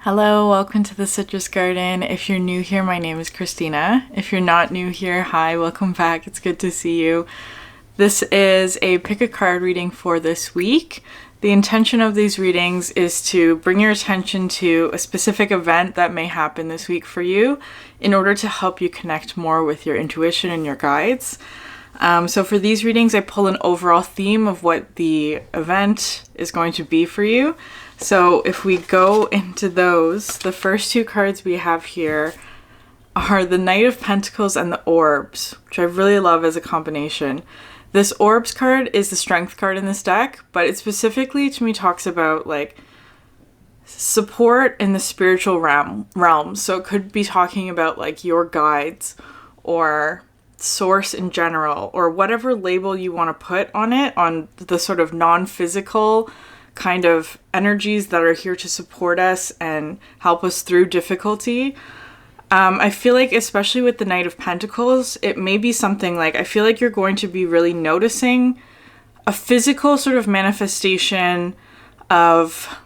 Hello, welcome to the Citrus Garden. If you're new here, my name is Christina. If you're not new here, hi, welcome back. It's good to see you. This is a pick a card reading for this week. The intention of these readings is to bring your attention to a specific event that may happen this week for you in order to help you connect more with your intuition and your guides. So for these readings, I pull an overall theme of what the event is going to be for you. So if we go into those, the first two cards we have here are the Knight of Pentacles and the Orbs, which I really love as a combination. This Orbs card is the strength card in this deck, but it specifically to me talks about like support in the spiritual realms. So it could be talking about like your guides or source in general, or whatever label you want to put on it, on the sort of non-physical kind of energies that are here to support us and help us through difficulty. I feel like, especially with the Knight of Pentacles, it may be something like, I feel like you're going to be really noticing a physical sort of manifestation of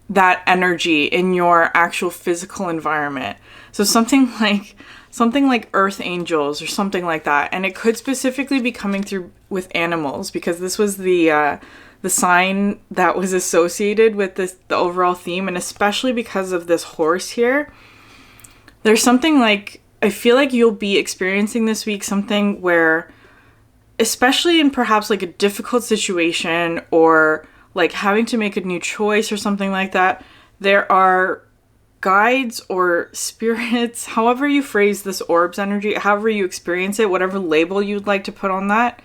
that energy in your actual physical environment. So something like earth angels or something like that. And it could specifically be coming through with animals, because this was the sign that was associated with the overall theme, and especially because of this horse here. There's something like, I feel like you'll be experiencing this week something where, especially in perhaps like a difficult situation or like having to make a new choice or something like that, there are guides or spirits, however you phrase this orbs energy, however you experience it, whatever label you'd like to put on that,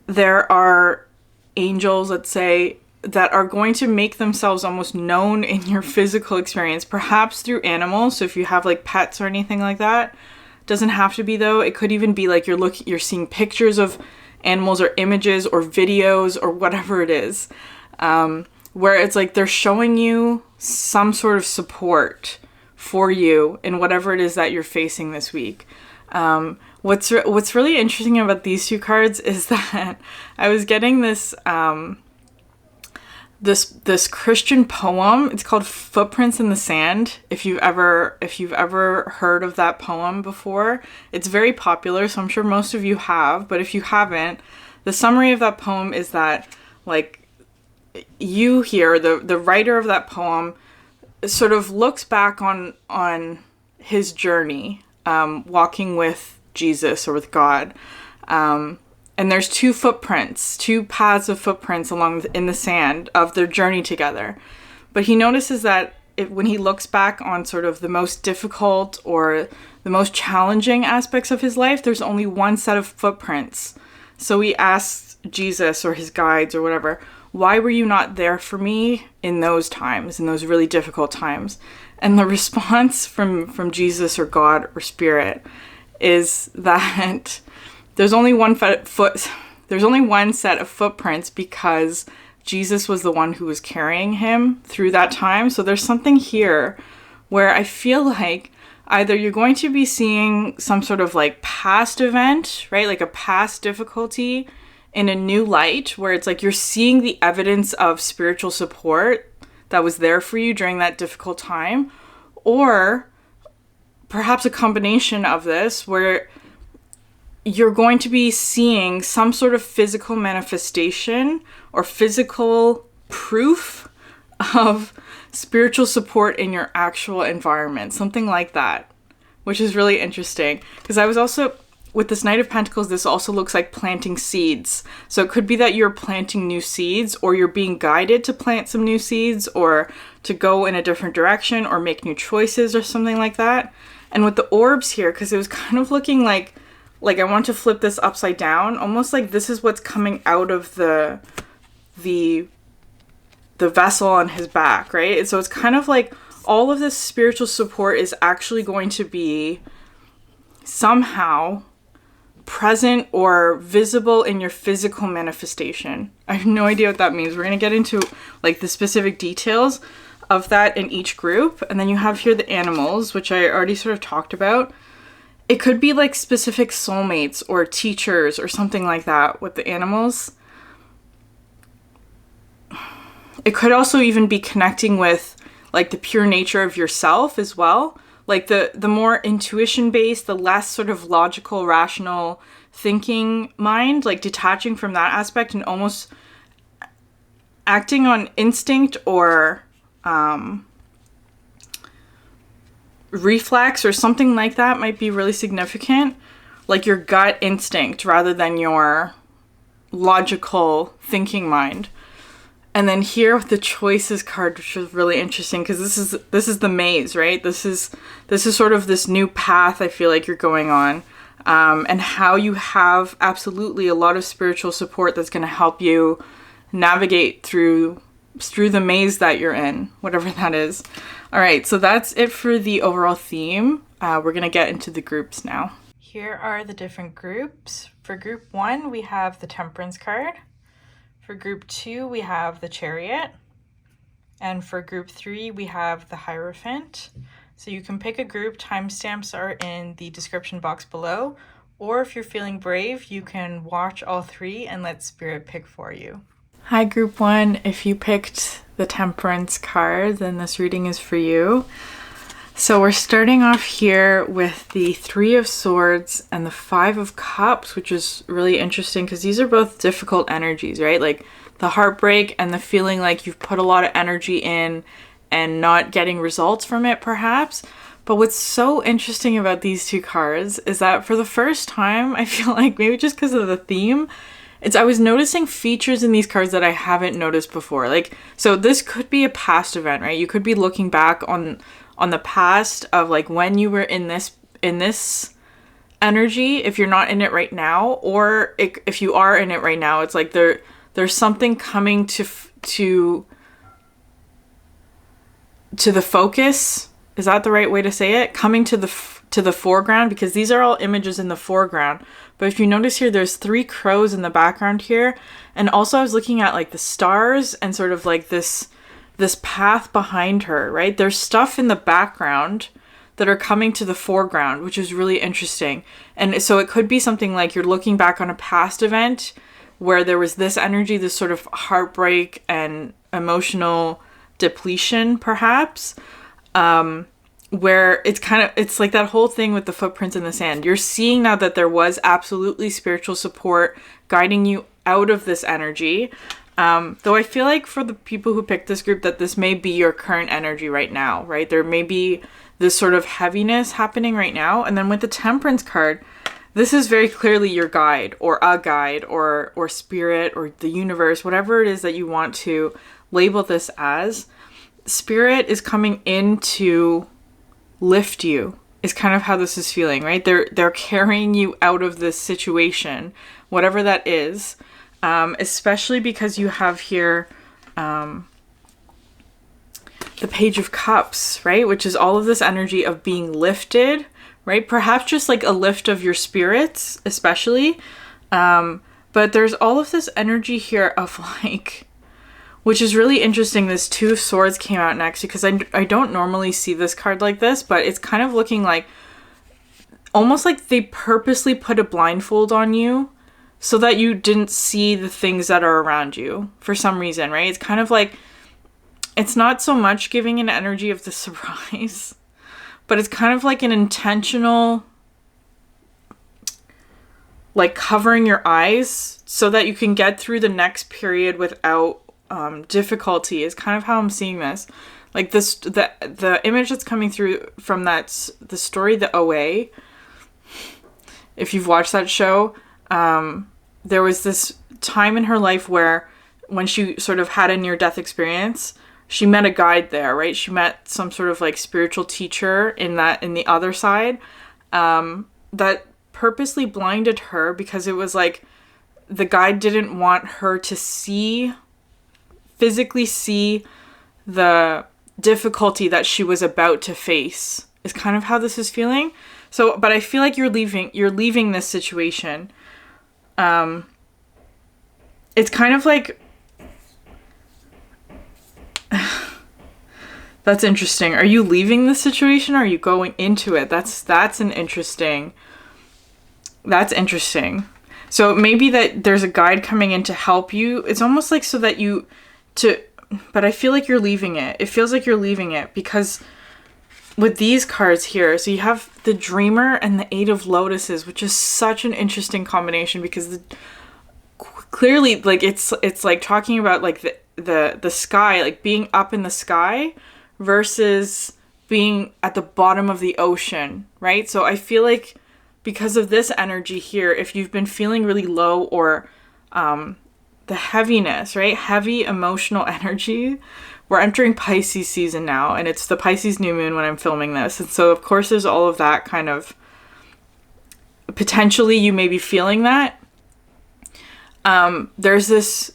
there are angels, let's say, that are going to make themselves almost known in your physical experience, perhaps through animals. So if you have like pets or anything like that, doesn't have to be though. It could even be like you're seeing pictures of animals or images or videos or whatever it is, where it's like they're showing you some sort of support for you in whatever it is that you're facing this week. What's really interesting about these two cards is that I was getting this this Christian poem. It's called Footprints in the Sand. If you've ever heard of that poem before, it's very popular, so I'm sure most of you have. But if you haven't, the summary of that poem is that like you here, the writer of that poem, sort of looks back on his journey, walking with Jesus or with God. And there's two paths of footprints in the sand of their journey together. But he notices that when he looks back on sort of the most difficult or the most challenging aspects of his life, there's only one set of footprints. So he asks Jesus or his guides or whatever, why were you not there for me in those times, in those really difficult times? And the response from Jesus or God or Spirit is that there's only one set of footprints because Jesus was the one who was carrying him through that time. So there's something here where I feel like either you're going to be seeing some sort of like past event, right? Like a past difficulty in a new light, where it's like you're seeing the evidence of spiritual support that was there for you during that difficult time, or perhaps a combination of this where you're going to be seeing some sort of physical manifestation or physical proof of spiritual support in your actual environment, something like that, which is really interesting. Because I was also, with this Knight of Pentacles, this also looks like planting seeds. So it could be that you're planting new seeds, or you're being guided to plant some new seeds, or to go in a different direction, or make new choices or something like that. And with the orbs here, because it was kind of looking like I want to flip this upside down, almost like this is what's coming out of the vessel on his back, right? And so it's kind of like all of this spiritual support is actually going to be somehow present or visible in your physical manifestation. I have no idea what that means. We're going to get into like the specific details of that in each group. And then you have here the animals, which I already sort of talked about. It could be like specific soulmates or teachers or something like that with the animals. It could also even be connecting with like the pure nature of yourself as well. Like the more intuition based, the less sort of logical, rational thinking mind, like detaching from that aspect and almost acting on instinct or reflex or something like that might be really significant. Like your gut instinct rather than your logical thinking mind. And then here with the choices card, which is really interesting because this is the maze, right? This is sort of this new path I feel like you're going on, and how you have absolutely a lot of spiritual support that's going to help you navigate through the maze that you're in, whatever that is. All right, so that's it for the overall theme. We're going to get into the groups now. Here are the different groups. For group 1, we have the Temperance card. For group 2, we have the Chariot. And for group 3, we have the Hierophant. So you can pick a group. Timestamps are in the description box below. Or if you're feeling brave, you can watch all 3 and let Spirit pick for you. Hi, group 1. If you picked the Temperance card, then this reading is for you. So we're starting off here with the 3 of Swords and the 5 of Cups, which is really interesting because these are both difficult energies, right? Like the heartbreak and the feeling like you've put a lot of energy in and not getting results from it, perhaps. But what's so interesting about these 2 cards is that for the first time, I feel like maybe just because of the theme, I was noticing features in these cards that I haven't noticed before. Like, so this could be a past event, right? You could be looking back on the past of like when you were in this energy, if you're not in it right now, or if you are in it right now, it's like there's something coming to the focus. Is that the right way to say it? Coming to the foreground, because these are all images in the foreground. But if you notice here, there's 3 crows in the background here. And also I was looking at like the stars and sort of like this path behind her, right? There's stuff in the background that are coming to the foreground, which is really interesting. And so it could be something like you're looking back on a past event where there was this energy, this sort of heartbreak and emotional depletion, perhaps, where it's like that whole thing with the footprints in the sand. You're seeing now that there was absolutely spiritual support guiding you out of this energy. Though I feel like for the people who picked this group that this may be your current energy right now, right? There may be this sort of heaviness happening right now. And then with the Temperance card, this is very clearly your guide or a guide or spirit or the universe, whatever it is that you want to label this as. Spirit is coming in to lift you, is kind of how this is feeling, right? They're carrying you out of this situation, whatever that is. Especially because you have here the Page of Cups, right? Which is all of this energy of being lifted, right? Perhaps just like a lift of your spirits, especially. But there's all of this energy here of like, which is really interesting. This 2 of Swords came out next because I don't normally see this card like this, but it's kind of looking like almost like they purposely put a blindfold on you so that you didn't see the things that are around you for some reason, right? It's kind of like, it's not so much giving an energy of the surprise, but it's kind of like an intentional, like covering your eyes so that you can get through the next period without difficulty is kind of how I'm seeing this. Like this, the image that's coming through from the story, The OA, if you've watched that show, there was this time in her life where when she sort of had a near-death experience, she met a guide there, right? She met some sort of like spiritual teacher in the other side, that purposely blinded her because it was like the guide didn't want her to physically see the difficulty that she was about to face, is kind of how this is feeling. So, but I feel like you're leaving this situation. It's kind of like, that's interesting. Are you leaving the situation or are you going into it? That's interesting. So maybe that there's a guide coming in to help you. It's almost like so that I feel like you're leaving it. It feels like you're leaving it because with these cards here, so you have the Dreamer and the Eight of Lotuses, which is such an interesting combination because clearly, like, it's like talking about like the sky, like being up in the sky versus being at the bottom of the ocean, right? So I feel like because of this energy here, if you've been feeling really low or the heaviness, right? Heavy emotional energy. We're entering Pisces season now, and it's the Pisces new moon when I'm filming this. And so, of course, there's all of that kind of, potentially you may be feeling that. There's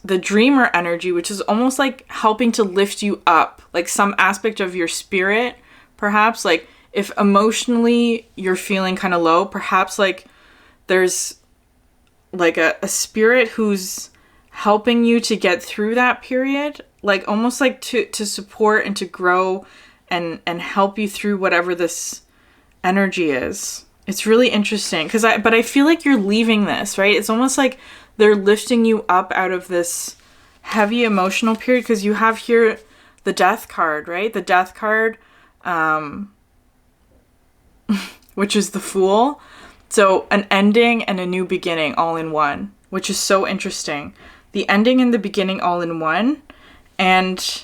the dreamer energy, which is almost like helping to lift you up, like some aspect of your spirit, perhaps. Like if emotionally you're feeling kind of low, perhaps like there's like a spirit who's helping you to get through that period, like almost like to support and to grow and help you through whatever this energy is. It's really interesting but I feel like you're leaving this, right? It's almost like they're lifting you up out of this heavy emotional period because you have here the Death card, right? The Death card, which is the Fool. So an ending and a new beginning all in one, which is so interesting. The ending and the beginning all in one. And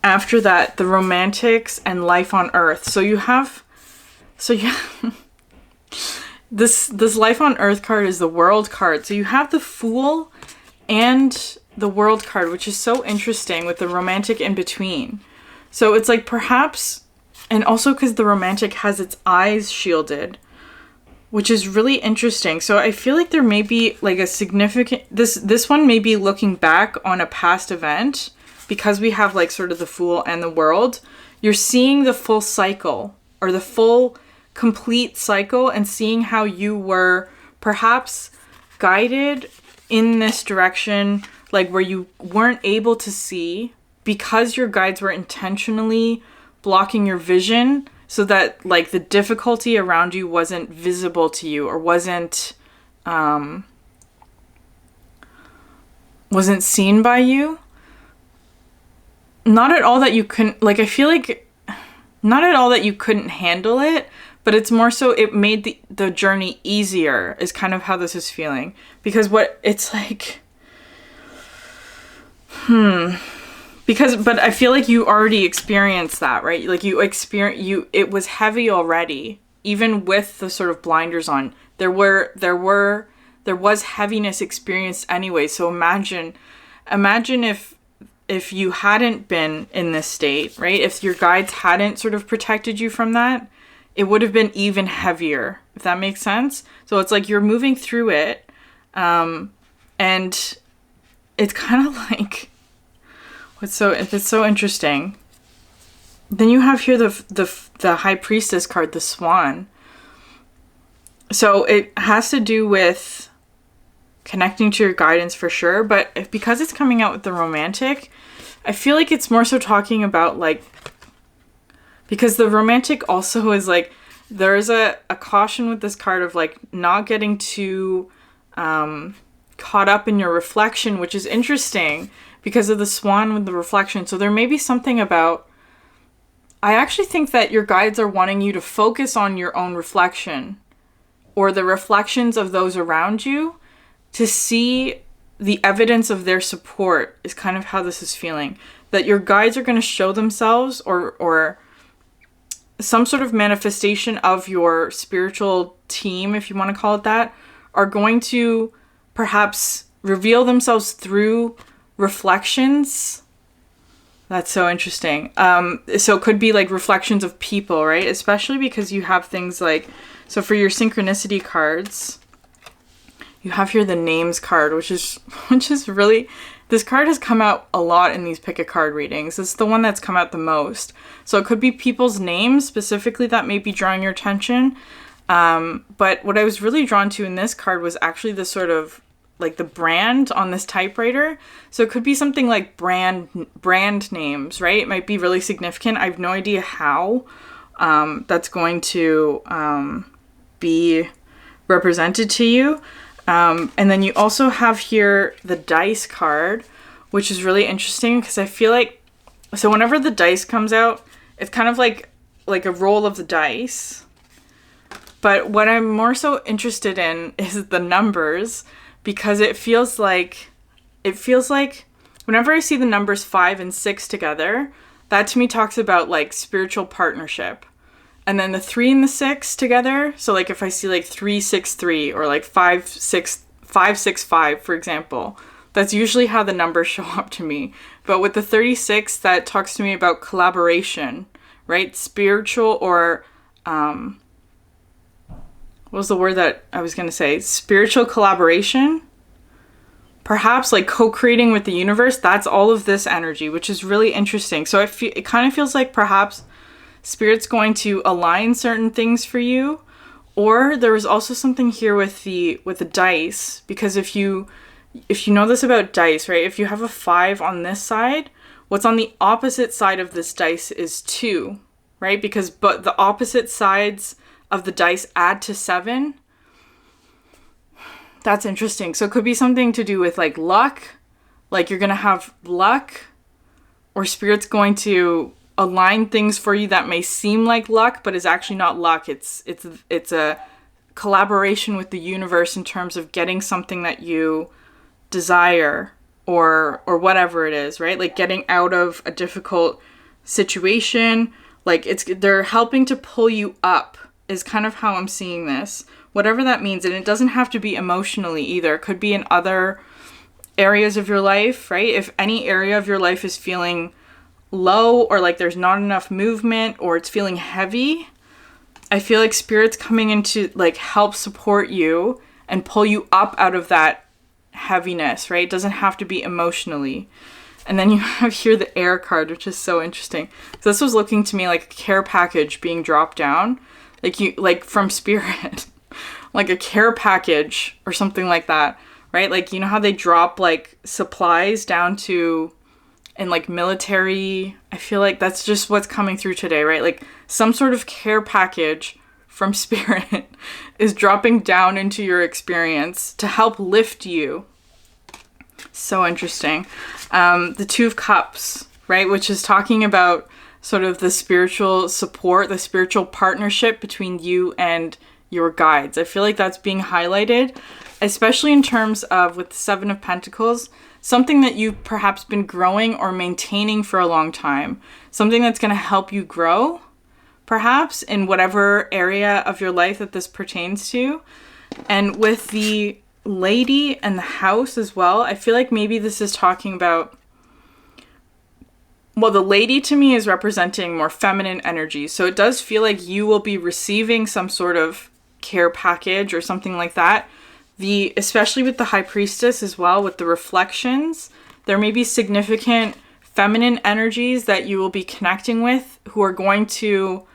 after that, the romantics and life on earth. So you have this life on earth card is the World card. So you have the Fool and the World card, which is so interesting with the romantic in between. So it's like perhaps, and also because the romantic has its eyes shielded, which is really interesting. So I feel like there may be like a significant, this one may be looking back on a past event because we have like sort of the Fool and the World. You're seeing the full cycle or the full complete cycle and seeing how you were perhaps guided in this direction, like where you weren't able to see because your guides were intentionally blocking your vision so that like the difficulty around you wasn't visible to you or wasn't seen by you. Not at all that you couldn't, like, I feel like not at all that you couldn't handle it, but it's more so it made the journey easier is kind of how this is feeling. Because what it's like, but I feel like you already experienced that, right? Like it was heavy already, even with the sort of blinders on. There was heaviness experienced anyway. So imagine if you hadn't been in this state, right? If your guides hadn't sort of protected you from that, it would have been even heavier, if that makes sense. So it's like you're moving through it, and it's kind of like, it's so interesting. Then you have here the High Priestess card, the Swan. So it has to do with connecting to your guidance for sure, but because it's coming out with the romantic, I feel like it's more so talking about like, because the romantic also is like, there's a caution with this card of like not getting too caught up in your reflection, which is interesting because of the Swan with the reflection. So there may be something about, I actually think that your guides are wanting you to focus on your own reflection or the reflections of those around you to see the evidence of their support is kind of how this is feeling. That your guides are going to show themselves or some sort of manifestation of your spiritual team, if you want to call it that, are going to perhaps reveal themselves through reflections. That's so interesting. So it could be like reflections of people, right? Especially because you have things like, so for your synchronicity cards, you have here the Names card, which is really, this card has come out a lot in these pick a card readings. It's the one that's come out the most. So it could be people's names specifically that may be drawing your attention. But what I was really drawn to in this card was actually the sort of like the brand on this typewriter. So it could be something like brand names, right? It might be really significant. I have no idea how that's going to be represented to you. And then you also have here the Dice card, which is really interesting because I feel like, so whenever the dice comes out, it's kind of like a roll of the dice. But what I'm more so interested in is the numbers, because it feels like whenever I see the numbers 5 and 6 together, that to me talks about like spiritual partnership. And then the 3 and the 6 together, so like if I see like 3, 6, 3 or like 5, 6, 5, 6, 5, for example, that's usually how the numbers show up to me. But with the 36, that talks to me about collaboration, right? Spiritual or, what was the word that I was going to say? Spiritual collaboration? Perhaps like co-creating with the universe. That's all of this energy, which is really interesting. So it kind of feels like perhaps Spirit's going to align certain things for you. Or there was also something here with the dice, because if you know this about dice, right? If you have a 5 on this side, what's on the opposite side of this dice is 2, right? But the opposite sides of the dice add to 7. That's interesting. So it could be something to do with like luck, like you're going to have luck, or Spirit's going to align things for you that may seem like luck, but is actually not luck. It's a collaboration with the universe in terms of getting something that you desire or whatever it is, right? Like getting out of a difficult situation. Like they're helping to pull you up is kind of how I'm seeing this. Whatever that means. And it doesn't have to be emotionally either. It could be in other areas of your life, right? If any area of your life is feeling low or like there's not enough movement or it's feeling heavy, I feel like Spirit's coming in to like help support you and pull you up out of that heaviness, right? It doesn't have to be emotionally. And then you have here the Air card, which is so interesting. So this was looking to me like a care package being dropped down, like from Spirit. Like a care package or something like that, right? Like, you know how they drop like supplies down to in like military. I feel like that's just what's coming through today, right? Like some sort of care package from Spirit is dropping down into your experience to help lift you. So interesting. The 2 of Cups, right? Which is talking about sort of the spiritual support, the spiritual partnership between you and your guides. I feel like that's being highlighted, especially in terms of with the 7 of Pentacles, something that you've perhaps been growing or maintaining for a long time, something that's going to help you grow, perhaps in whatever area of your life that this pertains to. And with the Lady and the House as well, I feel like maybe this is talking about, well, the Lady to me is representing more feminine energy. So it does feel like you will be receiving some sort of care package or something like that. Especially with the High Priestess as well, with the reflections, there may be significant feminine energies that you will be connecting with who are going to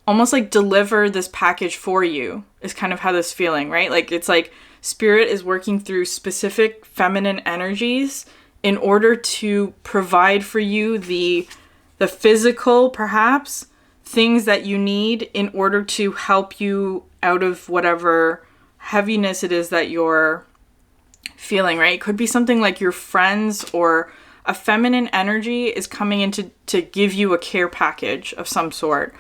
almost like deliver this package for you, is kind of how this feeling, right? Like it's like Spirit is working through specific feminine energies in order to provide for you the physical, perhaps, things that you need in order to help you out of whatever heaviness it is that you're feeling, right? It could be something like your friends or a feminine energy is coming in to give you a care package of some sort.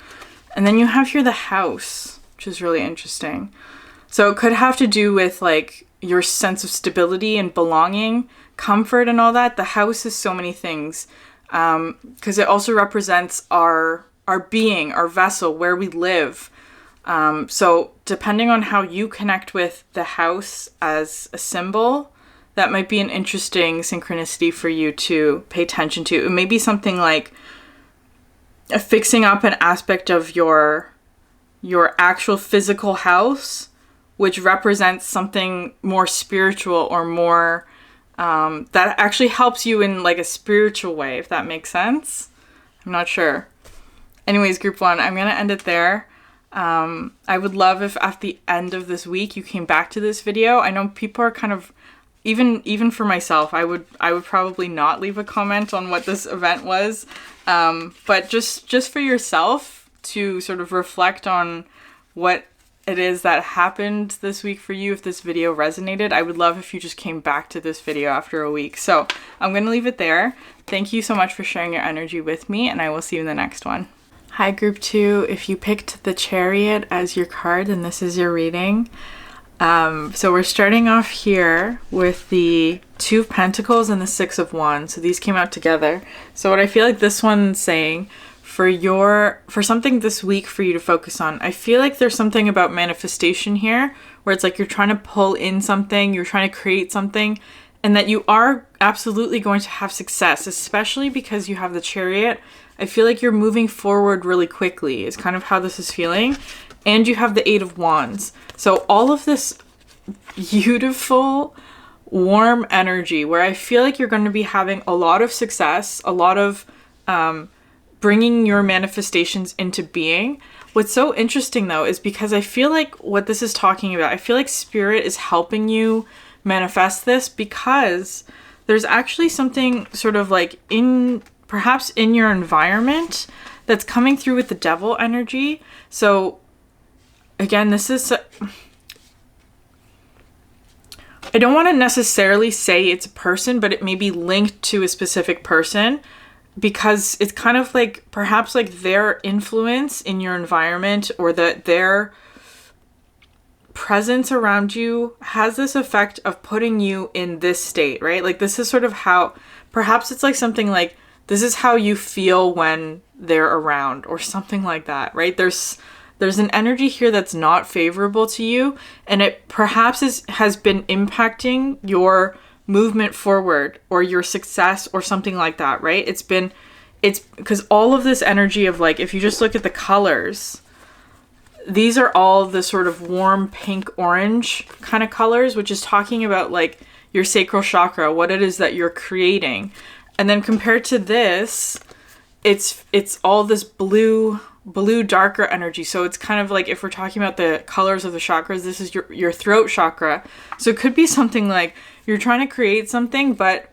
And then you have here the House, which is really interesting. So it could have to do with like your sense of stability and belonging, comfort and all that. The House is so many things, because it also represents our being, our vessel, where we live. So depending on how you connect with the House as a symbol, that might be an interesting synchronicity for you to pay attention to. It may be something like fixing up an aspect of your actual physical house, which represents something more spiritual or more that actually helps you in like a spiritual way, if that makes sense. I'm not sure. Anyways, group 1, I'm going to end it there. I would love if at the end of this week you came back to this video. I know people are kind of, even for myself, I would probably not leave a comment on what this event was. But just for yourself to sort of reflect on what it is that happened this week for you. If this video resonated, I would love if you just came back to this video after a week. So I'm going to leave it there. Thank you so much for sharing your energy with me, and I will see you in the next one. Hi, group 2. If you picked the Chariot as your card, then this is your reading. So we're starting off here with the Two of Pentacles and the Six of Wands. So these came out together. So what I feel like this one's saying for something this week for you to focus on, I feel like there's something about manifestation here where it's like you're trying to pull in something, you're trying to create something, and that you are absolutely going to have success, especially because you have the Chariot. I feel like you're moving forward really quickly is kind of how this is feeling. And you have the Eight of Wands. So all of this beautiful, warm energy where I feel like you're going to be having a lot of success, a lot of bringing your manifestations into being. What's so interesting though is because I feel like what this is talking about, I feel like Spirit is helping you manifest this because there's actually something sort of like perhaps in your environment that's coming through with the Devil energy. So again, this is, I don't want to necessarily say it's a person, but it may be linked to a specific person because it's kind of like perhaps like their influence in your environment or their presence around you has this effect of putting you in this state, right? Like this is sort of how, perhaps it's like something like, this is how you feel when they're around or something like that, right? There's an energy here that's not favorable to you, and it perhaps has been impacting your movement forward or your success or something like that, right? It's because all of this energy of like, if you just look at the colors, these are all the sort of warm pink orange kind of colors, which is talking about like your sacral chakra, what it is that you're creating. And then compared to this, it's all this blue darker energy. So it's kind of like, if we're talking about the colors of the chakras, this is your throat chakra. So it could be something like you're trying to create something, but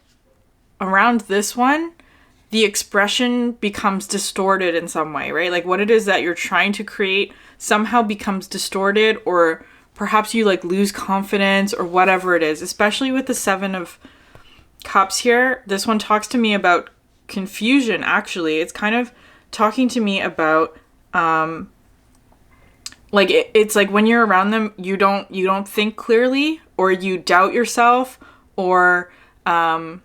around this one, the expression becomes distorted in some way, right? Like what it is that you're trying to create somehow becomes distorted, or perhaps you like lose confidence or whatever it is, especially with the Seven of Cups here. This one talks to me about confusion. Actually, it's kind of talking to me about like it's like when you're around them, you don't think clearly, or you doubt yourself, or that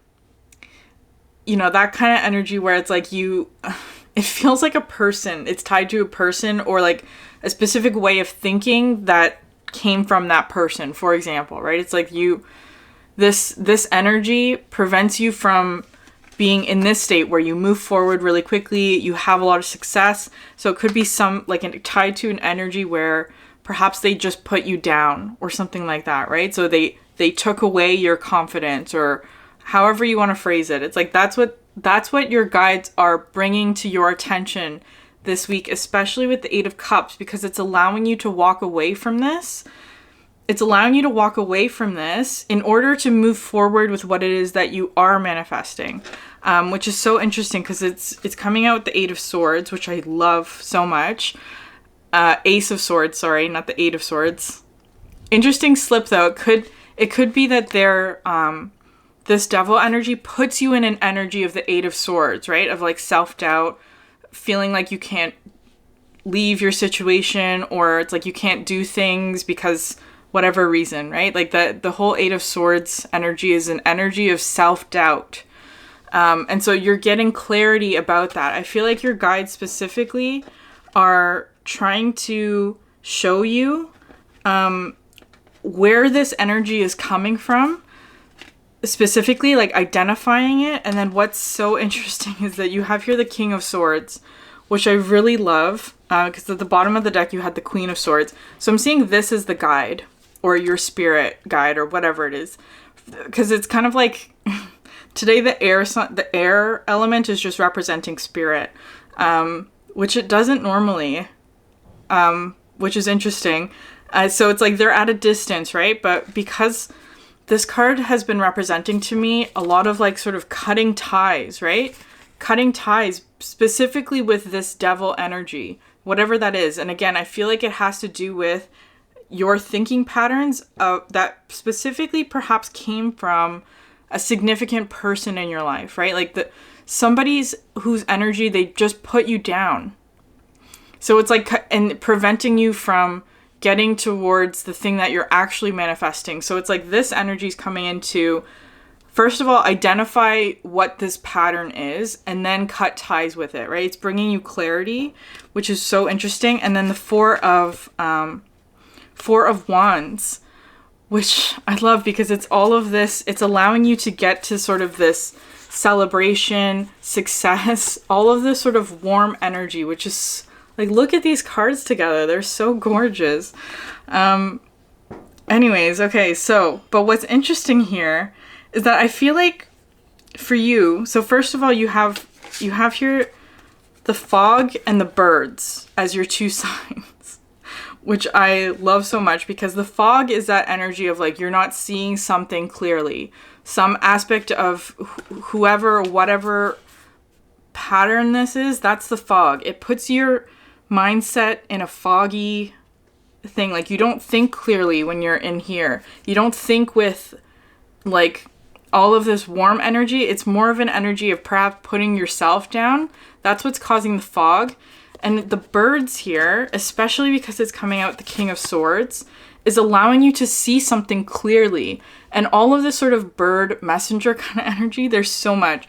kind of energy where it's like it feels like a person, it's tied to a person or like a specific way of thinking that came from that person, for example, right? It's like this energy prevents you from being in this state where you move forward really quickly, you have a lot of success. So it could be tied to an energy where perhaps they just put you down or something like that, right? So they took away your confidence, or however you want to phrase it. It's like that's what your guides are bringing to your attention this week, especially with the Eight of Cups, because it's allowing you to walk away from this. It's allowing you to walk away from this in order to move forward with what it is that you are manifesting, which is so interesting because it's coming out with the Eight of Swords, which I love so much. Ace of Swords, sorry, not the Eight of Swords. Interesting slip though. It could be that this Devil energy puts you in an energy of the Eight of Swords, right? Of like self-doubt, feeling like you can't leave your situation, or it's like you can't do things because whatever reason, right? Like the whole Eight of Swords energy is an energy of self-doubt. And so you're getting clarity about that. I feel like your guides specifically are trying to show you where this energy is coming from, specifically like identifying it. And then what's so interesting is that you have here the King of Swords, which I really love, because at the bottom of the deck you had the Queen of Swords. So I'm seeing this as the guide, or your spirit guide, or whatever it is, because it's kind of like today the air element is just representing spirit, which it doesn't normally, which is interesting. So it's like they're at a distance, right? But because this card has been representing to me a lot of like sort of cutting ties, right? Cutting ties specifically with this Devil energy, whatever that is. And again, I feel like it has to do with your thinking patterns that specifically perhaps came from a significant person in your life, right? Like somebody's whose energy, they just put you down. So it's like, and preventing you from getting towards the thing that you're actually manifesting. So it's like this energy is coming into, first of all, identify what this pattern is and then cut ties with it, right? It's bringing you clarity, which is so interesting. And then the Four of Wands, which I love because it's all of this. It's allowing you to get to sort of this celebration, success, all of this sort of warm energy, which is like, look at these cards together. They're so gorgeous. Anyways, okay, so, but what's interesting here is that I feel like for you, so first of all, you have here the fog and the birds as your two signs, which I love so much because the fog is that energy of like, you're not seeing something clearly. Some aspect of whoever, whatever pattern this is, that's the fog. It puts your mindset in a foggy thing. Like, you don't think clearly when you're in here. You don't think with like all of this warm energy. It's more of an energy of perhaps putting yourself down. That's what's causing the fog. And the birds here, especially because it's coming out the King of Swords, is allowing you to see something clearly. And all of this sort of bird messenger kind of energy, there's so much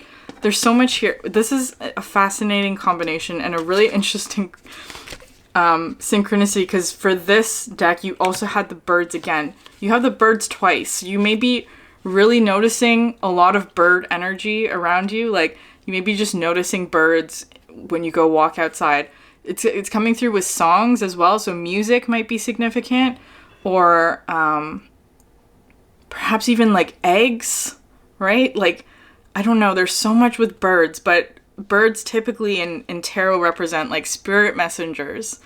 here. This is a fascinating combination and a really interesting synchronicity, because for this deck, you also had the birds again. You have the birds twice. You may be really noticing a lot of bird energy around you. Like, you may be just noticing birds when you go walk outside. It's coming through with songs as well. So music might be significant, or perhaps even like eggs, right? Like, I don't know. There's so much with birds, but birds typically in tarot represent like spirit messengers,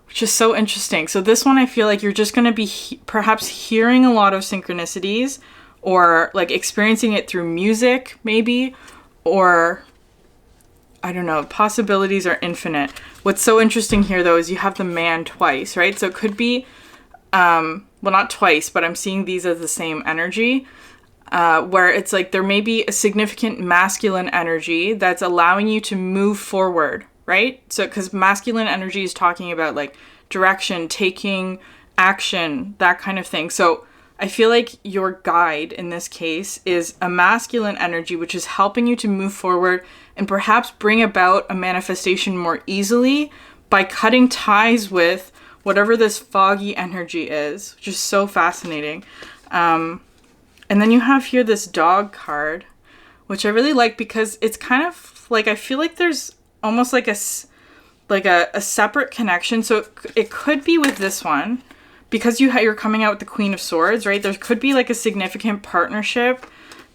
which is so interesting. So this one, I feel like you're just going to be perhaps hearing a lot of synchronicities, or like experiencing it through music maybe, or I don't know, possibilities are infinite. What's so interesting here though is you have the man twice, right? So it could be, well, not twice, but I'm seeing these as the same energy, where it's like there may be a significant masculine energy that's allowing you to move forward, right? So, because masculine energy is talking about like direction, taking action, that kind of thing. So I feel like your guide in this case is a masculine energy, which is helping you to move forward and perhaps bring about a manifestation more easily by cutting ties with whatever this foggy energy is, which is so fascinating. And then you have here this dog card, which I really like because it's kind of like, I feel like there's almost like a separate connection. So it could be with this one, because you're coming out with the Queen of Swords, right? There could be like a significant partnership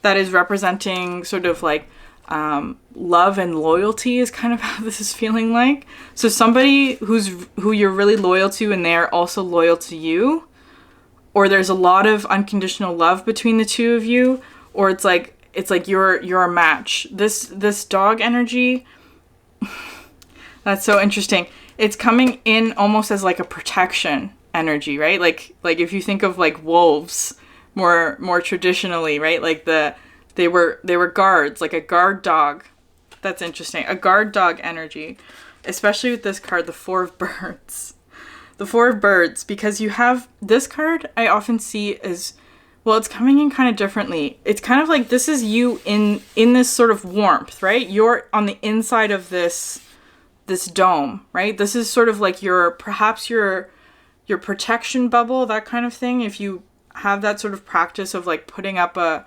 that is representing sort of like love and loyalty is kind of how this is feeling like. So somebody who you're really loyal to and they're also loyal to you, or there's a lot of unconditional love between the two of you, or it's like you're a match. This dog energy, that's so interesting. It's coming in almost as like a protection energy, right? Like if you think of like wolves more traditionally, right? Like they were guards, like a guard dog. That's interesting. A guard dog energy, especially with this card, the Four of Birds. The Four of Birds, because you have this card, I often see as, well, it's coming in kind of differently. It's kind of like this is you in this sort of warmth, right? You're on the inside of this dome, right? This is sort of like perhaps your protection bubble, that kind of thing. If you have that sort of practice of like putting up a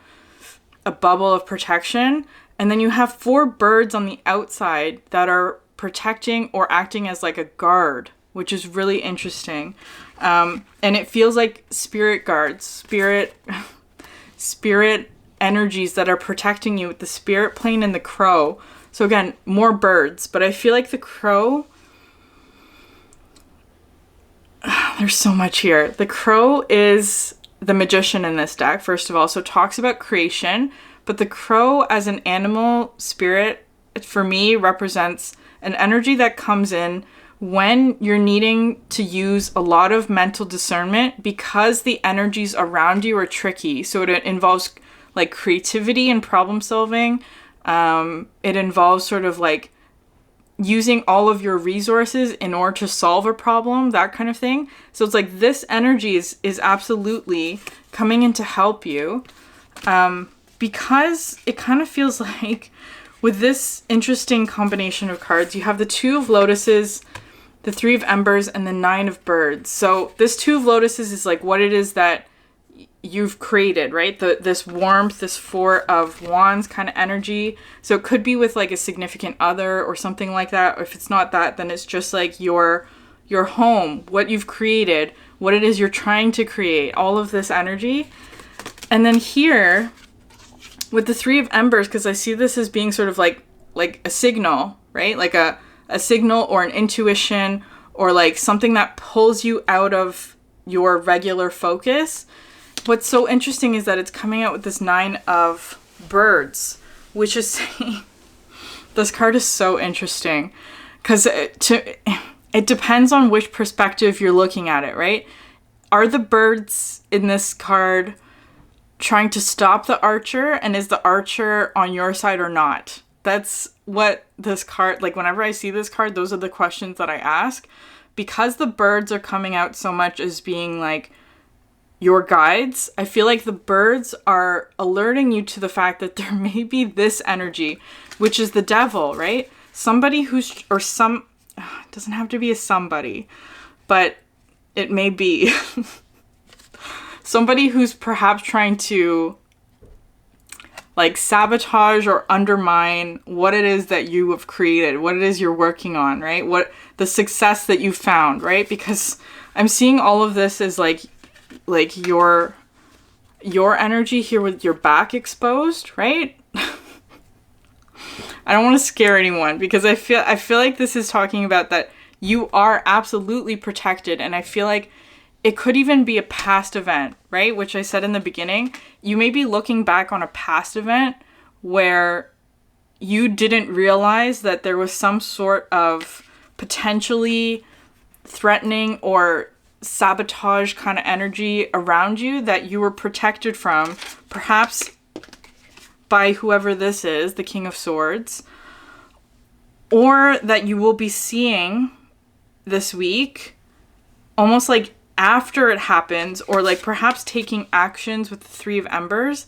bubble of protection, and then you have four birds on the outside that are protecting or acting as like a guard, which is really interesting. And it feels like spirit guards, spirit energies that are protecting you with the spirit plane and the crow. So again, more birds, but I feel like the crow, there's so much here. The crow is the magician in this deck, first of all. So it talks about creation, but the crow as an animal spirit, for me, represents an energy that comes in when you're needing to use a lot of mental discernment because the energies around you are tricky. So it involves like creativity and problem solving. It involves sort of like using all of your resources in order to solve a problem, that kind of thing. So it's like this energy is absolutely coming in to help you, because it kind of feels like with this interesting combination of cards, you have the Two of Lotuses, the Three of Embers, and the Nine of Birds. So this Two of Lotuses is like what it is that you've created, right? This warmth, this Four of Wands kind of energy. So it could be with like a significant other or something like that. Or if it's not that, then it's just like your home, what you've created, what it is you're trying to create, all of this energy. And then here with the Three of Embers, because I see this as being sort of like a signal, right? Like a signal or an intuition or like something that pulls you out of your regular focus. What's so interesting is that it's coming out with this Nine of Birds, which is saying this card is so interesting because it depends on which perspective you're looking at it, right? Are the birds in this card trying to stop the archer, and is the archer on your side or not? That's what this card, like whenever I see this card, those are the questions that I ask, because the birds are coming out so much as being like your guides. I feel like the birds are alerting you to the fact that there may be this energy, which is the devil, right? Somebody who's, or some, it doesn't have to be a somebody, but it may be somebody who's perhaps trying to like sabotage or undermine what it is that you have created, what it is you're working on, right? What the success that you found, right? Because I'm seeing all of this as like your energy here with your back exposed, right? I don't want to scare anyone because I feel like this is talking about that you are absolutely protected, and I feel like it could even be a past event, right? Which I said in the beginning, you may be looking back on a past event where you didn't realize that there was some sort of potentially threatening or sabotage kind of energy around you that you were protected from, perhaps by whoever this is, the King of Swords, or that you will be seeing this week, almost like after it happens, or like perhaps taking actions with the Three of Embers.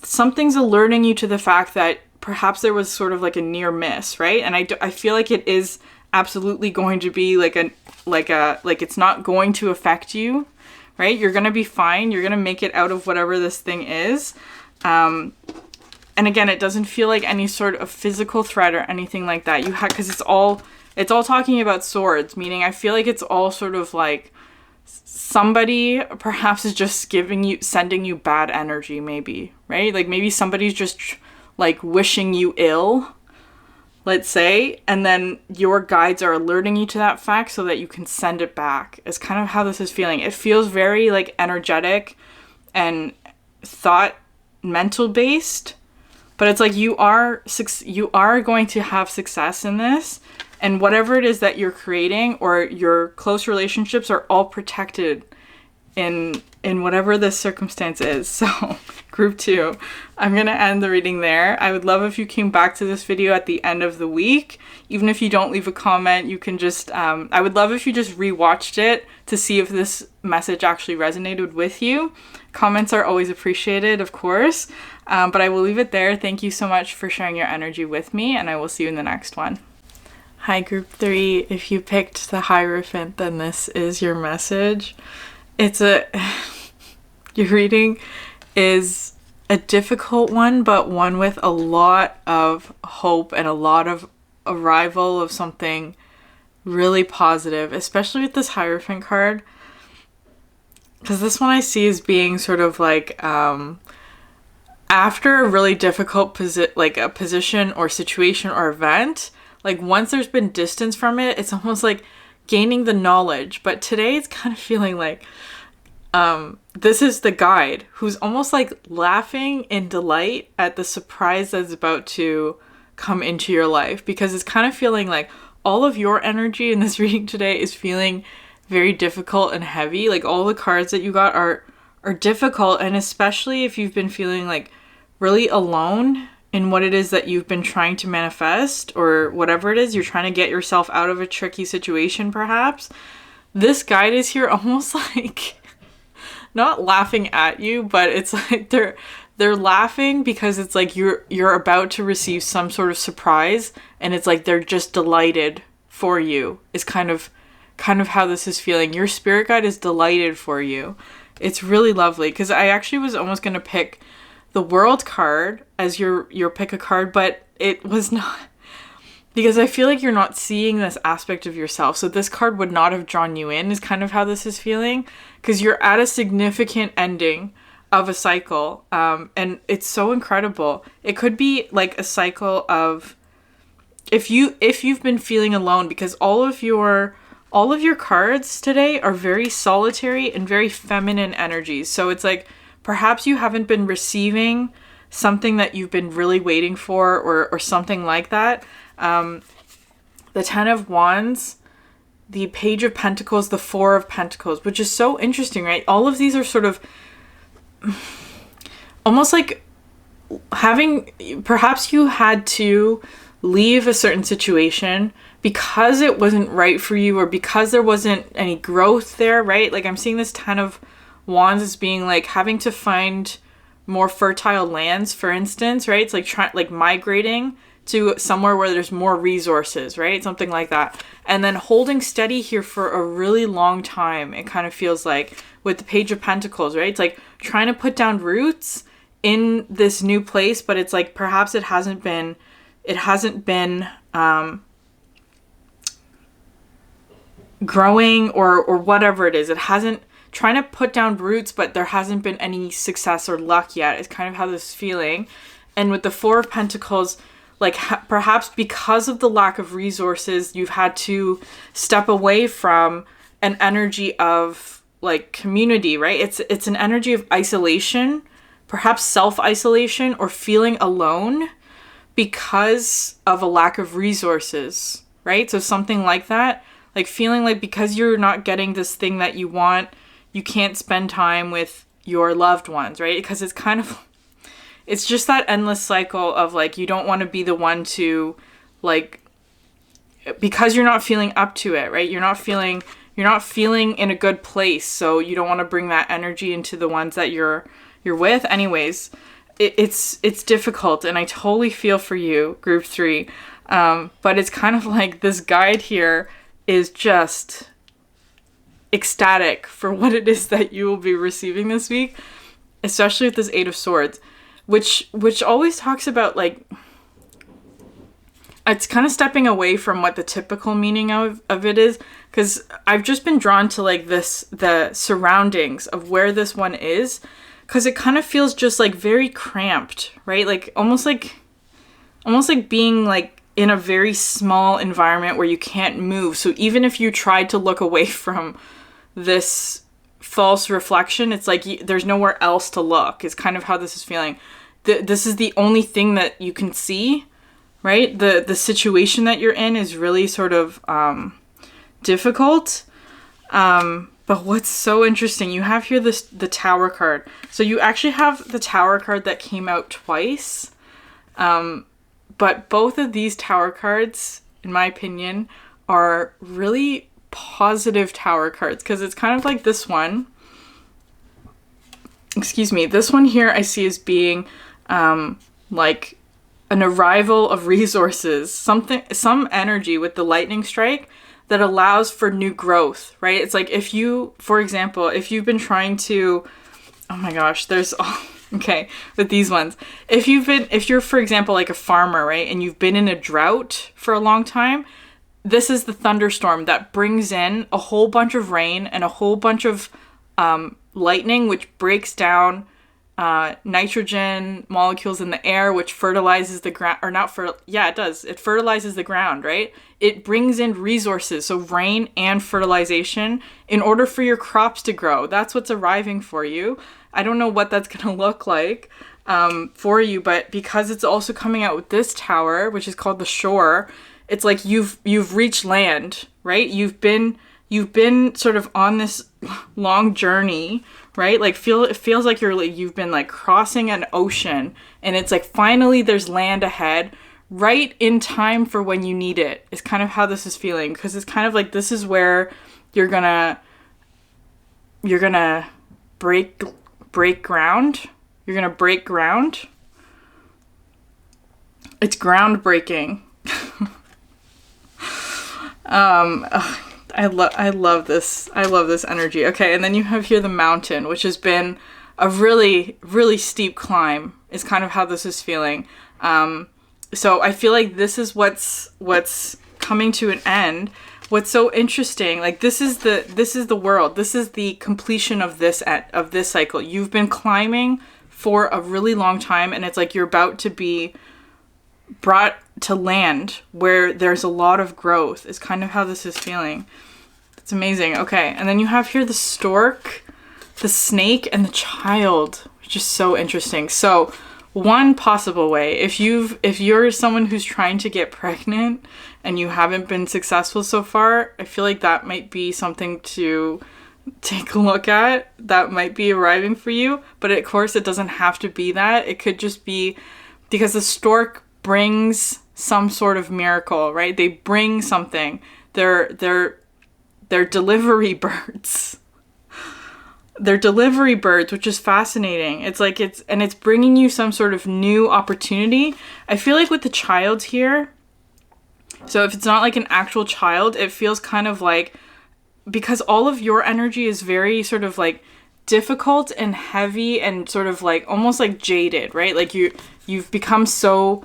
Something's alerting you to the fact that perhaps there was sort of like a near miss, right? And I feel like it is absolutely going to be like it's not going to affect you, right? You're going to be fine. You're going to make it out of whatever this thing is. And again, it doesn't feel like any sort of physical threat or anything like that. Because it's all talking about swords, meaning I feel like it's all sort of like somebody perhaps is just sending you bad energy, maybe, right? Like maybe somebody's just like wishing you ill, let's say, and then your guides are alerting you to that fact so that you can send it back. Is kind of how this is feeling. It feels very like energetic and thought mental based, but it's like you are going to have success in this, and whatever it is that you're creating or your close relationships are all protected in whatever this circumstance is. So group 2, I'm going to end the reading there. I would love if you came back to this video at the end of the week. Even if you don't leave a comment, you can just, I would love if you just rewatched it to see if this message actually resonated with you. Comments are always appreciated, of course, but I will leave it there. Thank you so much for sharing your energy with me, and I will see you in the next one. Hi, group 3. If you picked the Hierophant, then this is your message. Your reading is a difficult one, but one with a lot of hope and a lot of arrival of something really positive, especially with this Hierophant card. Because this one I see as being sort of like, after a really difficult position or situation or event, like once there's been distance from it, it's almost like gaining the knowledge. But today it's kind of feeling like this is the guide who's almost like laughing in delight at the surprise that's about to come into your life, because it's kind of feeling like, all of your energy in this reading today is feeling very difficult and heavy. Like all the cards that you got are difficult, and especially if you've been feeling like really alone in what it is that you've been trying to manifest, or whatever it is you're trying to get yourself out of a tricky situation perhaps. This guide is here almost like not laughing at you, but it's like they're laughing because it's like you're about to receive some sort of surprise, and it's like they're just delighted for you is kind of how this is feeling. Your spirit guide is delighted for you. It's really lovely, because I actually was almost going to pick the World card as your pick a card, but it was not, because I feel like you're not seeing this aspect of yourself. So this card would not have drawn you in, is kind of how this is feeling, because you're at a significant ending of a cycle. And it's so incredible. It could be like a cycle of, if you've been feeling alone, because all of your cards today are very solitary and very feminine energies. So it's like, perhaps you haven't been receiving something that you've been really waiting for, or something like that. The Ten of Wands, the Page of Pentacles, the Four of Pentacles, which is so interesting, right? All of these are sort of almost like perhaps you had to leave a certain situation because it wasn't right for you, or because there wasn't any growth there, right? Like I'm seeing this Ten of Wands as being like having to find more fertile lands, for instance, right? It's like migrating to somewhere where there's more resources, right? Something like that. And then holding steady here for a really long time, it kind of feels like, with the Page of Pentacles, right? It's like trying to put down roots in this new place, but it's like perhaps it hasn't been growing, or whatever it is. It hasn't, trying to put down roots, but there hasn't been any success or luck yet, is kind of how this is feeling. And with the Four of Pentacles, like perhaps because of the lack of resources, you've had to step away from an energy of like community, right? It's an energy of isolation, perhaps self-isolation, or feeling alone because of a lack of resources, right? So something like that, like feeling like because you're not getting this thing that you want, you can't spend time with your loved ones, right? Because it's just that endless cycle of like, you don't want to be the one to like, because you're not feeling up to it, right? You're not feeling in a good place. So you don't want to bring that energy into the ones that you're with. Anyways, it's difficult, and I totally feel for you, group 3. But it's kind of like this guide here is just ecstatic for what it is that you will be receiving this week, especially with this Eight of Swords, which always talks about like, it's kind of stepping away from what the typical meaning of it is, because I've just been drawn to like the surroundings of where this one is, because it kind of feels just like very cramped, right? Like almost like being like in a very small environment where you can't move. So even if you tried to look away from this false reflection, it's like there's nowhere else to look, is kind of how this is feeling. This is the only thing that you can see, right? The situation that you're in is really sort of difficult. But what's so interesting, you have here the Tower card. So you actually have the Tower card that came out twice. But both of these Tower cards, in my opinion, are really positive Tower cards, because it's kind of like this one. Excuse me. This one here I see as being like an arrival of resources, some energy with the lightning strike that allows for new growth, right? It's like if you, for example, if you've been trying to, oh my gosh, okay, with these ones. If you're, for example, like a farmer, right? And you've been in a drought for a long time, this is the thunderstorm that brings in a whole bunch of rain and a whole bunch of lightning, which breaks down nitrogen molecules in the air, which fertilizes the ground, it does. It fertilizes the ground, right? It brings in resources, so rain and fertilization, in order for your crops to grow. That's what's arriving for you. I don't know what that's going to look like for you, but because it's also coming out with this tower, which is called the Shore, it's like you've reached land, right? You've been sort of on this long journey, right? Like it feels like you've been like crossing an ocean, and it's like finally there's land ahead, right in time for when you need it. Is kind of how this is feeling, because it's kind of like this is where you're gonna break ground. You're gonna break ground. It's groundbreaking. I love this. I love this energy. Okay, and then you have here the mountain, which has been a really, really steep climb, is kind of how this is feeling. So I feel like this is what's coming to an end. What's so interesting, like this is the world. This is the completion of this cycle. You've been climbing for a really long time, and it's like you're about to be brought to land where there's a lot of growth, is kind of how this is feeling. It's amazing. Okay, and then you have here the stork, the snake, and the child, which is so interesting. So one possible way, if you're someone who's trying to get pregnant and you haven't been successful so far, I feel like that might be something to take a look at. That might be arriving for you, but of course it doesn't have to be that. It could just be because the stork brings some sort of miracle, right? They bring something. They're delivery birds. They're delivery birds, which is fascinating. It's like it's bringing you some sort of new opportunity. I feel like with the child here, so if it's not like an actual child, it feels kind of like, because all of your energy is very sort of like difficult and heavy and sort of like almost like jaded, right? Like you've become so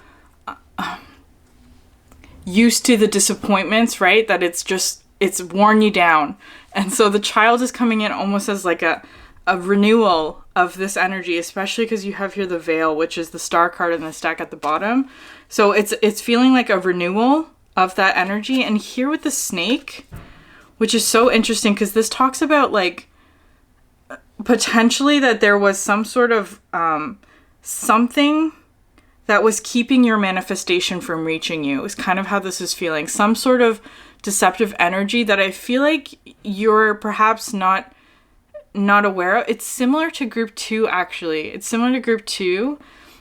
used to the disappointments, right? That it's worn you down. And so the child is coming in almost as like a renewal of this energy, especially because you have here the veil, which is the star card in the stack at the bottom. So it's feeling like a renewal of that energy. And here with the snake, which is so interesting because this talks about like potentially that there was some sort of something that was keeping your manifestation from reaching you, is kind of how this is feeling. Some sort of deceptive energy that I feel like you're perhaps not aware of. It's similar to group 2, actually. It's similar to group 2,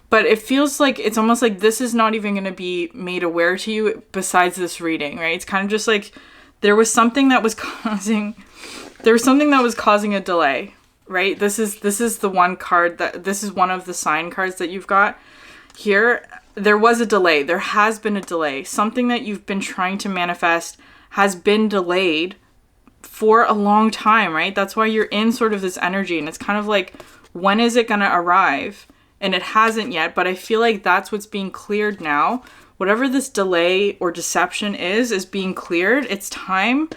but it feels like it's almost like this is not even going to be made aware to you besides this reading, right? It's kind of just like there was something that was causing a delay, right? This is the one card this is one of the sign cards that you've got here. There was a delay. There has been a delay. Something that you've been trying to manifest has been delayed for a long time, right? That's why you're in sort of this energy, and it's kind of like, when is it going to arrive? And it hasn't yet, but I feel like that's what's being cleared now. Whatever this delay or deception is being cleared. It's time.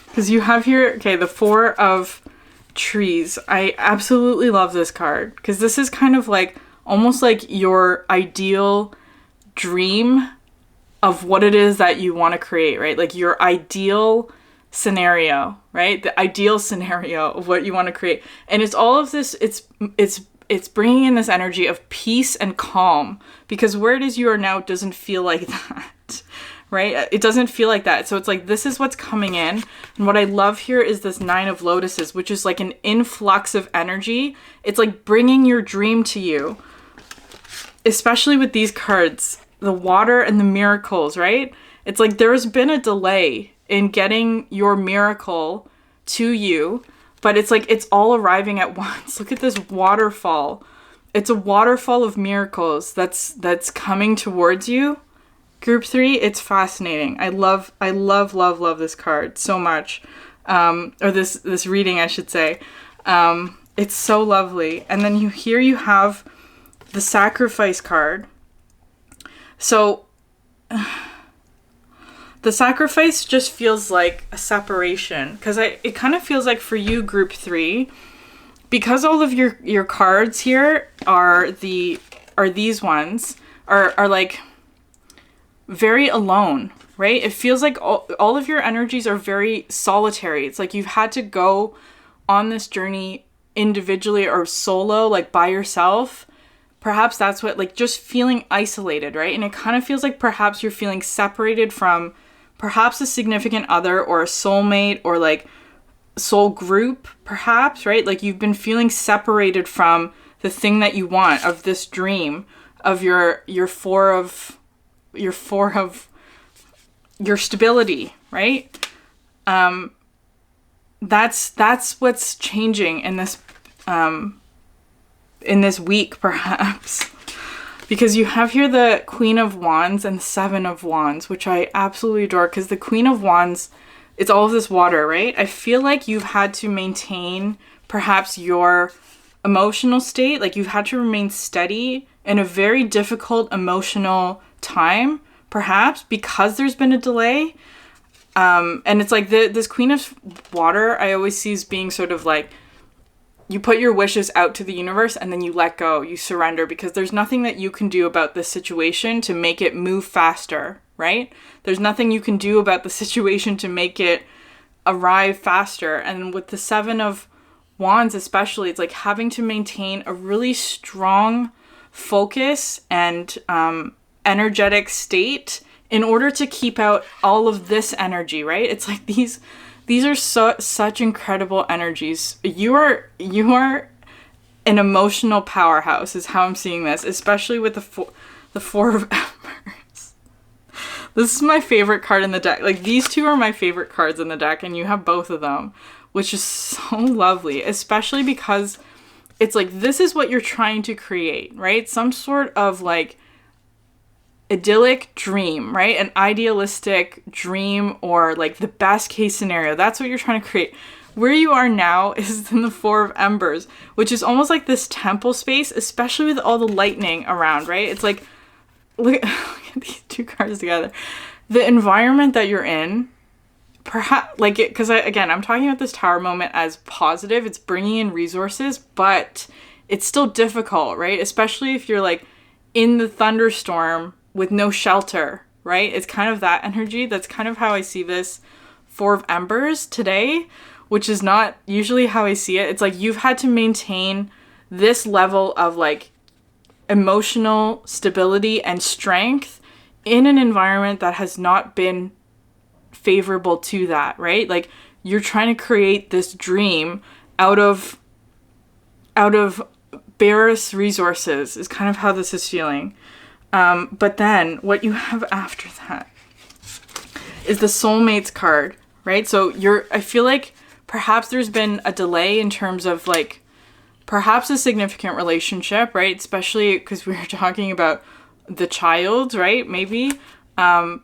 Because you have here, okay, the 4 of trees. I absolutely love this card because this is kind of like almost like your ideal dream of what it is that you want to create, right? Like your ideal scenario, right? The ideal scenario of what you want to create. And it's all of this, it's bringing in this energy of peace and calm, because where it is you are now doesn't feel like that, right? It doesn't feel like that. So it's like, this is what's coming in. And what I love here is this 9 of lotuses, which is like an influx of energy. It's like bringing your dream to you, especially with these cards, the water and the miracles, right? It's like there's been a delay in getting your miracle to you, but it's like it's all arriving at once. Look at this waterfall. It's a waterfall of miracles that's coming towards you. Group 3, it's fascinating. I love this card so much. Or this reading, I should say. It's so lovely. And then here you have the sacrifice card. So the sacrifice just feels like a separation, because it kind of feels like for you, group 3, because all of your cards here are these ones are like very alone, right? It feels like all of your energies are very solitary. It's like you've had to go on this journey individually or solo, like by yourself, perhaps that's what, like, just feeling isolated, right? And it kind of feels like perhaps you're feeling separated from perhaps a significant other or a soulmate or like soul group, perhaps, right? Like you've been feeling separated from the thing that you want, of this dream, of your four of your stability, right? That's what's changing in this week, perhaps. Because you have here the Queen of Wands and the Seven of Wands, which I absolutely adore, because the Queen of Wands, it's all of this water, right? I feel like you've had to maintain perhaps your emotional state, like you've had to remain steady in a very difficult emotional time, perhaps because there's been a delay. And it's like this Queen of Water, I always see as being sort of like, you put your wishes out to the universe and then you let go, you surrender, because there's nothing that you can do about this situation to make it move faster, right? There's nothing you can do about the situation to make it arrive faster. And with the Seven of Wands especially, it's like having to maintain a really strong focus and energetic state in order to keep out all of this energy, right? It's like these are such incredible energies. You are an emotional powerhouse is how I'm seeing this, especially with the Four of Embers. This is my favorite card in the deck. Like, these two are my favorite cards in the deck, and you have both of them, which is so lovely, especially because it's like, this is what you're trying to create, right? Some sort of like idyllic dream, right? An idealistic dream, or like the best case scenario. That's what you're trying to create. Where you are now is in the Four of Embers, which is almost like this temple space, especially with all the lightning around, right? It's like, look at these two cards together. The environment that you're in, perhaps, like, it, because again, I'm talking about this Tower moment as positive. It's bringing in resources, but it's still difficult, right? Especially if you're like in the thunderstorm with no shelter, right? It's kind of that energy. That's kind of how I see this Four of Embers today, which is not usually how I see it. It's like you've had to maintain this level of like emotional stability and strength in an environment that has not been favorable to that, right? Like, you're trying to create this dream out of barest resources is kind of how this is feeling. But then what you have after that is the Soulmates card, right? So I feel like perhaps there's been a delay in terms of like perhaps a significant relationship, right? Especially because we were talking about the child, right? Maybe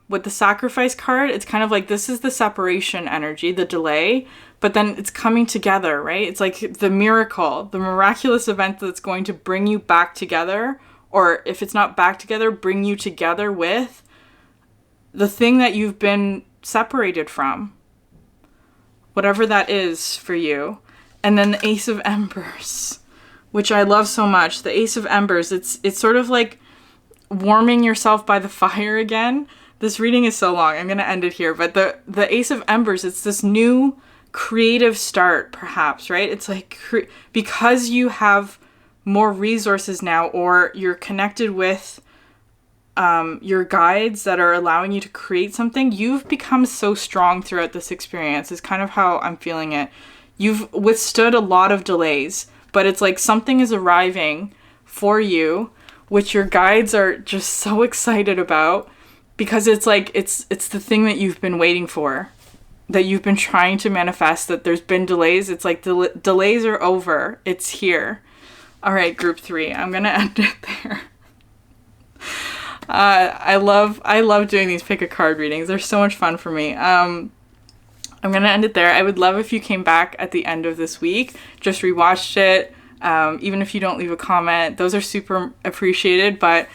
with the Sacrifice card, it's kind of like this is the separation energy, the delay, but then it's coming together, right? It's like the miracle, the miraculous event that's going to bring you back together. Or if it's not back together, bring you together with the thing that you've been separated from. Whatever that is for you. And then the Ace of Embers, which I love so much. The Ace of Embers, it's sort of like warming yourself by the fire again. This reading is so long. I'm going to end it here. But the Ace of Embers, it's this new creative start, perhaps, right? It's like because you have more resources now, or you're connected with your guides that are allowing you to create something, you've become so strong throughout this experience is kind of how I'm feeling it. You've withstood a lot of delays, but it's like something is arriving for you, which your guides are just so excited about, because it's like, it's the thing that you've been waiting for, that you've been trying to manifest, that there's been delays. It's like the delays are over. It's here. All right, group 3. I'm going to end it there. I love doing these pick a card readings. They're so much fun for me. I'm going to end it there. I would love if you came back at the end of this week, just rewatched it. Even if you don't leave a comment, those are super appreciated. But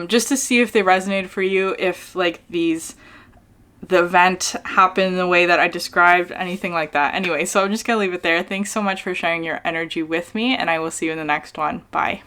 just to see if they resonated for you, if like the event happened the way that I described, anything like that. Anyway, so I'm just going to leave it there. Thanks so much for sharing your energy with me, and I will see you in the next one. Bye.